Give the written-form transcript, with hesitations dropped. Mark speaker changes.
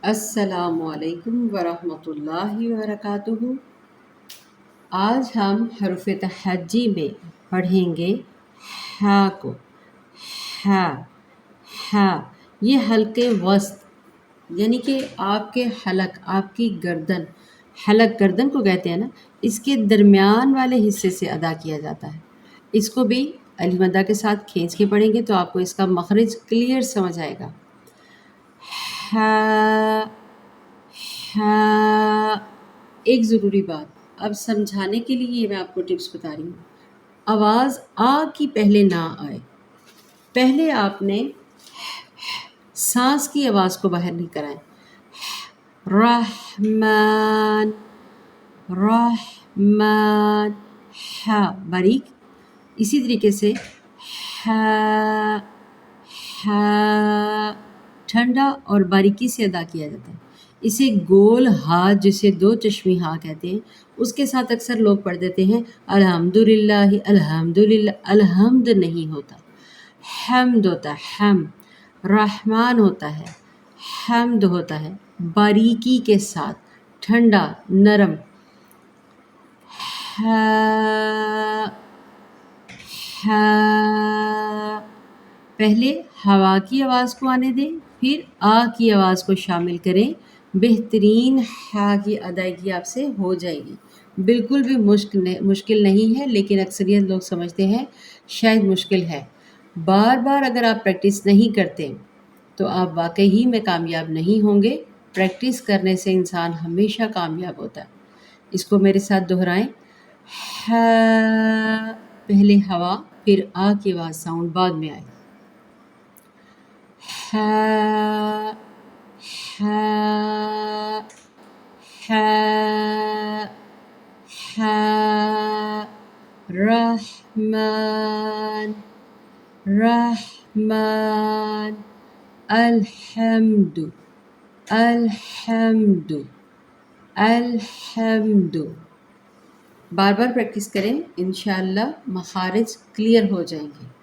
Speaker 1: السلام علیکم ورحمۃ اللہ وبرکاتہ۔ آج ہم حروف تہجی میں پڑھیں گے ہا کو۔ ہا ہا یہ حلقے وسط یعنی کہ آپ کے حلق، آپ کی گردن، حلق گردن کو کہتے ہیں نا، اس کے درمیان والے حصے سے ادا کیا جاتا ہے۔ اس کو بھی الف مدہ کے ساتھ کھینچ کے پڑھیں گے تو آپ کو اس کا مخرج کلیئر سمجھ آئے گا۔ ہا ہاں، ایک ضروری بات اب سمجھانے کے لیے میں آپ کو ٹپس بتا رہی ہوں۔ آواز آ کی پہلے نہ آئے، پہلے آپ نے سانس کی آواز کو باہر نہیں کرائیں۔ رحمان رحمان، ہا باریک، اسی طریقے سے ہا ہا ٹھنڈا اور باریکی سے ادا کیا جاتا ہے۔ اسے گول ہاتھ جسے دو چشمی ہاں کہتے ہیں، اس کے ساتھ اکثر لوگ پڑھ دیتے ہیں الحمدللہ، الحمدللہ، الحمد نہیں ہوتا، حمد ہوتا ہے، حم۔ رحمان ہوتا ہے، حمد ہوتا ہے، باریکی کے ساتھ، ٹھنڈا، نرم۔ ہا ہا، پہلے ہوا کی آواز کو آنے دیں، پھر آ کی آواز کو شامل کریں، بہترین ہا کی ادائیگی آپ سے ہو جائے گی۔ بالکل بھی مشکل نہیں ہے، لیکن اکثریت لوگ سمجھتے ہیں شاید مشکل ہے۔ بار بار اگر آپ پریکٹس نہیں کرتے تو آپ واقعی ہی میں کامیاب نہیں ہوں گے۔ پریکٹس کرنے سے انسان ہمیشہ کامیاب ہوتا ہے۔ اس کو میرے ساتھ دہرائیں۔ ہا، پہلے ہوا، پھر آ کی آواز ساؤنڈ بعد میں آئے۔ ہا ہا ہا ہا، رحمان رحمان، الحمد الحمد الحمد۔ بار بار پریکٹس کریں، انشاءاللہ مخارج کلیئر ہو جائیں گے۔